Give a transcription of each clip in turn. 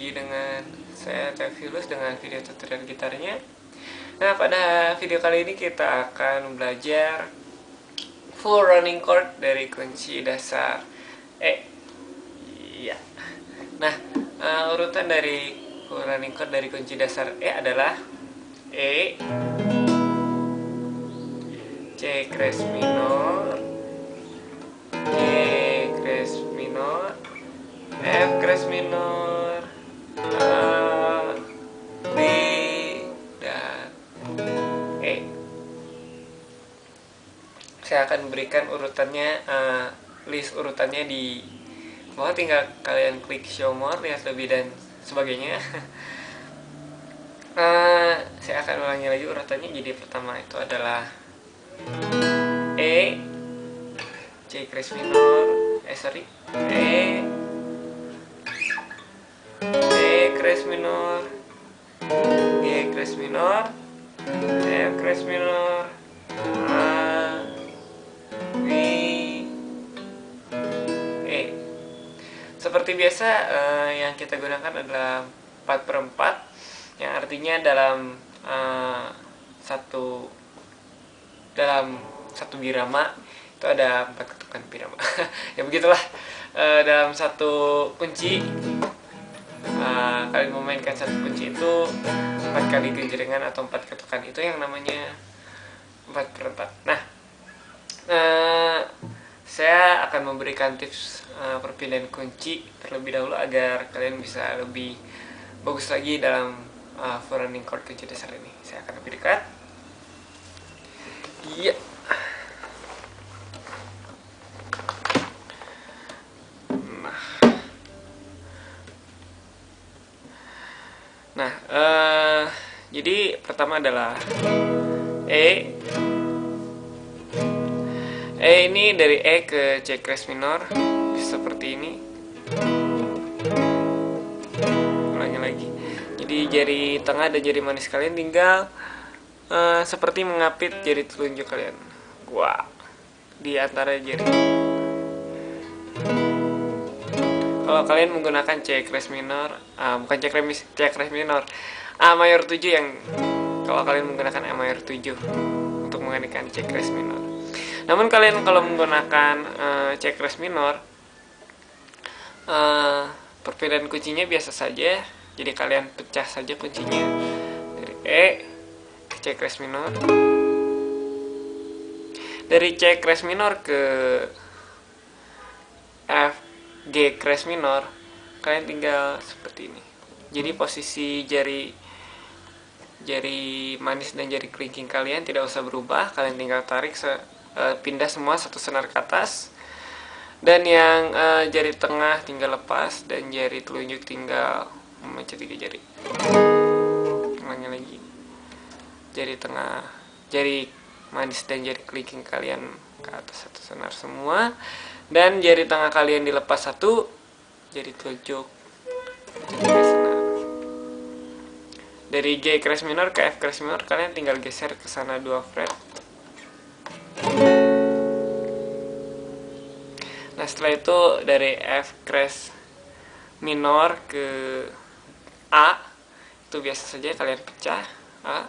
lagi dengan saya Teofilus dengan video tutorial gitarnya. Nah, pada video kali ini kita akan belajar full running chord dari kunci dasar E. Iya. Nah, urutan dari full running chord dari kunci dasar E adalah E, C crash minor, G crash minor, F crash minor, A, B, dan E. Saya akan berikan urutannya, list urutannya di bawah, tinggal kalian klik show more, lihat lebih dan sebagainya. Saya akan ulangi lagi urutannya. Jadi pertama itu adalah E, C crash minor, E, D crash minor, G crash minor, F crash minor, A, B, E. Seperti biasa, yang kita gunakan adalah 4/4, yang artinya dalam satu birama itu ada 4 ketukan birama. Ya begitulah, dalam satu kunci kalian memainkan satu kunci itu 4 kali genjrengan atau 4 ketukan, itu yang namanya 4/4. Nah, saya akan memberikan tips perpindahan kunci terlebih dahulu agar kalian bisa lebih bagus lagi dalam full running chord kunci dasar ini. Saya akan lebih dekat. Iya. Nah, jadi pertama adalah E. E ini dari E ke C crash minor seperti ini. Ulangi lagi. Jadi jari tengah dan jari manis kalian tinggal seperti mengapit jari telunjuk kalian. Wah, di antara jari. Kalau kalian menggunakan C crash minor, bukan C crash minor, A mayor 7 yang kalau kalian menggunakan A mayor 7 untuk mengenaikan C crash minor. Namun kalian kalau menggunakan C crash minor, perpindahan kuncinya biasa saja. Jadi kalian pecah saja kuncinya dari E ke C crash minor, dari C crash minor ke F G crash minor, kalian tinggal seperti ini. Jadi posisi jari manis dan jari kelingking kalian tidak usah berubah, kalian tinggal tarik pindah semua satu senar ke atas, dan yang jari tengah tinggal lepas dan jari telunjuk tinggal memencet 3 jari. Ulangi lagi, jari tengah, jari manis dan jari kelingking kalian ke atas satu senar semua, dan jari tengah kalian dilepas satu, jari telunjuk mencet 3 senar. Dari G crash minor ke F crash minor kalian tinggal geser ke sana 2 fret. Nah, setelah itu dari F crash minor ke A, itu biasa saja kalian pecah A.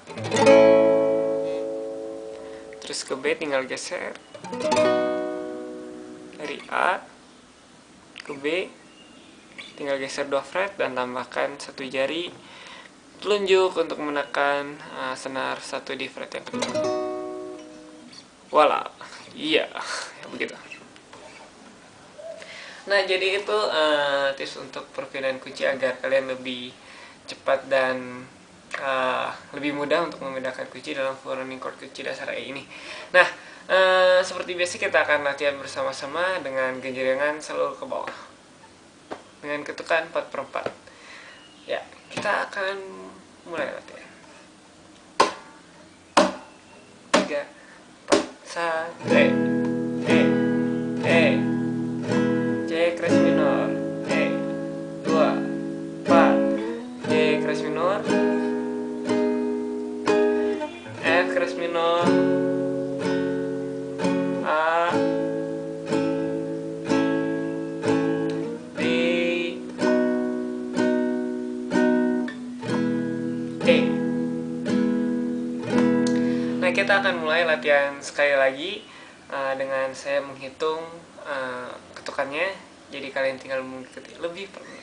Terus ke B tinggal geser dari A ke B, tinggal geser 2 fret dan tambahkan 1 jari telunjuk untuk menekan senar 1 di fret yang kedua. Wala, iya, begitu. Nah, jadi itu tips untuk perpindahan kunci agar kalian lebih cepat dan lebih mudah untuk memindahkan kunci dalam full running chord kunci dasar E ini. Nah, seperti biasa kita akan latihan bersama-sama dengan genjrengan selalu ke bawah dengan ketukan 4/4. Ya, kita akan mulai latihan. 3, 4, 1, E, C crash minor, E, 2, 4, G crash minor, F crash minor, A, B, kita akan mulai latihan sekali lagi dengan saya menghitung ketukannya. Jadi kalian tinggal mengikuti lebih perlahan.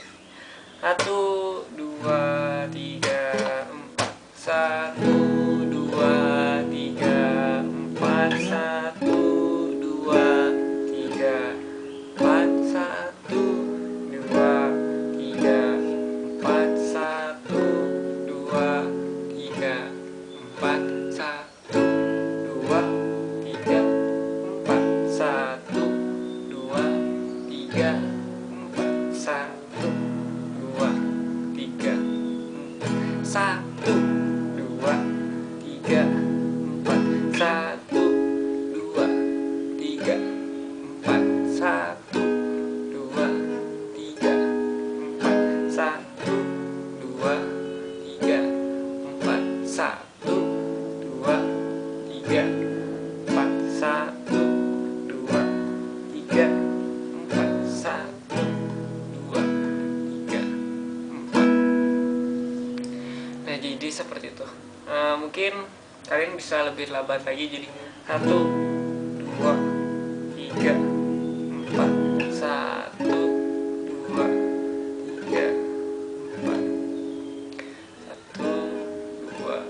1, 2, 3, 4. 1, 2, 3, 4. 1, 2, 3, 4. 1, 2, 3, 4. 1, 2, 3, 4. 1, 2, 3, 4. 1, 2, 3, 4. 1, 2, 3, 4. 1, 2, 3, 4. 1, 2, 3, 4. 1, 2, 3, 4. 1, 2, 3, 4. 1, 2, 3, 4. 1, 2, 3, 4. 1, 2, 3, 4. Nah, jadi seperti itu. Mungkin kalian bisa lebih lambat lagi, jadi 1, 2, 3, 4. 1, 2, 3, 4. 1, 2,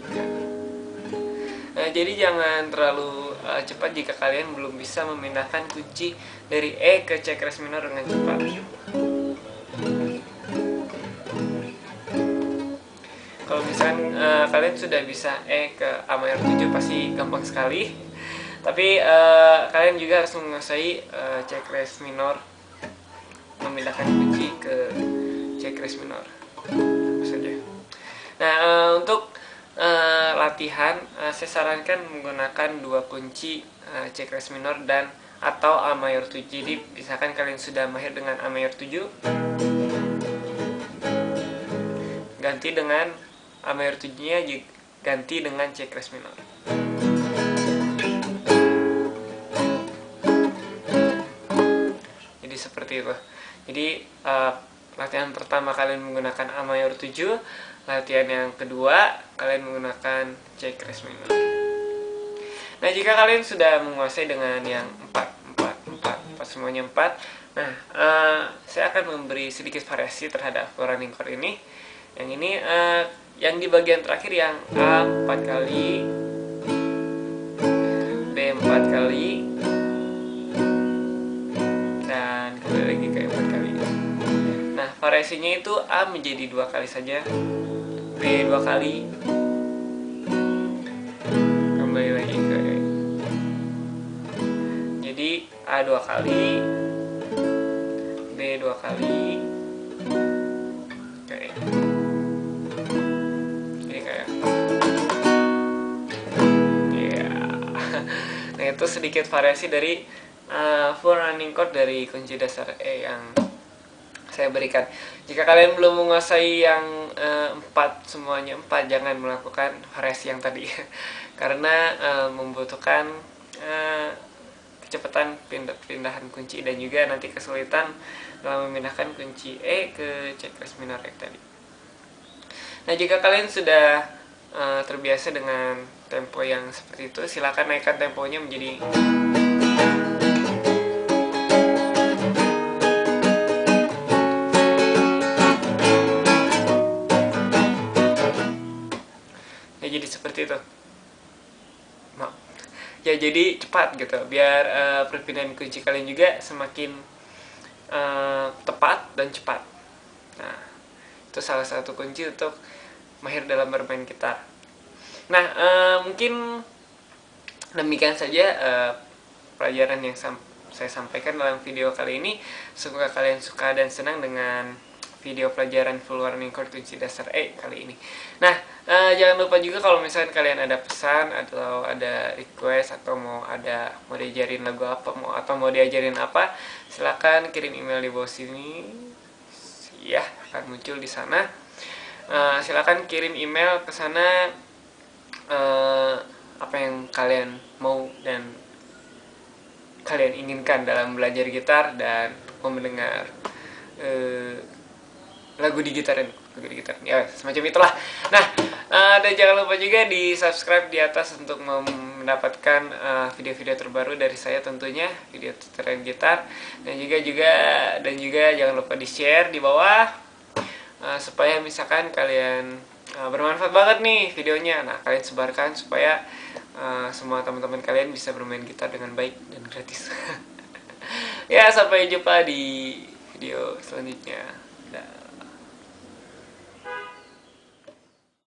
3. Nah, jadi jangan terlalu cepat jika kalian belum bisa memindahkan kunci dari E ke C keras minor dengan cepat. Kalau misalkan kalian sudah bisa E ke A mayor 7 pasti gampang sekali. Tapi kalian juga harus menguasai C keras minor, memindahkan kunci ke C keras minor saja. Nah, untuk latihan saya sarankan menggunakan dua kunci C keras minor dan atau A mayor 7. Jadi misalkan kalian sudah mahir dengan A mayor 7, ganti dengan A mayor 7-nya ganti dengan C keras minor. Jadi seperti itu. Jadi latihan pertama kalian menggunakan A mayor 7, latihan yang kedua kalian menggunakan C keras minor. Nah, jika kalian sudah menguasai dengan yang 4 semuanya 4. Nah, saya akan memberi sedikit variasi terhadap running chord ini. Yang ini yang di bagian terakhir yang A 4 kali, B 4 kali, dan kembali lagi ke 4 kali. Nah, variasinya itu A menjadi 2 kali saja, B 2 kali, kembali lagi ke E. Jadi A 2 kali, B 2 kali, ke E. Jadi kayak nah, itu sedikit variasi dari full running chord dari kunci dasar E yang saya berikan. Jika kalian belum menguasai yang 4 semuanya 4, jangan melakukan variasi yang tadi karena membutuhkan kecepatan pindahan kunci dan juga nanti kesulitan dalam memindahkan kunci E ke C keras minor yang tadi. Nah, jika kalian sudah terbiasa dengan tempo yang seperti itu, silakan naikkan temponya menjadi ya, jadi seperti itu. Ya, jadi cepat gitu, biar perpindahan kunci kalian juga semakin tepat dan cepat. Nah, itu salah satu kunci untuk mahir dalam bermain gitar. Nah, mungkin demikian saja pelajaran yang saya sampaikan dalam video kali ini. Semoga kalian suka dan senang dengan video pelajaran full running chord kunci dasar E kali ini. Nah, jangan lupa juga kalau misalnya kalian ada pesan atau ada request atau mau diajarin lagu apa, atau mau diajarin apa, silakan kirim email di bawah sini. Ya, akan muncul di sana. Silakan kirim email ke sana apa yang kalian mau dan kalian inginkan dalam belajar gitar dan mau mendengar lagu di gitar gitar ya semacam itulah. Nah, dan jangan lupa juga di subscribe di atas untuk mendapatkan video-video terbaru dari saya, tentunya video tutorial gitar, dan juga jangan lupa di share di bawah, supaya misalkan kalian bermanfaat banget nih videonya. Nah, kalian sebarkan supaya semua teman-teman kalian bisa bermain gitar dengan baik dan gratis. Ya, sampai jumpa di video selanjutnya. Dah.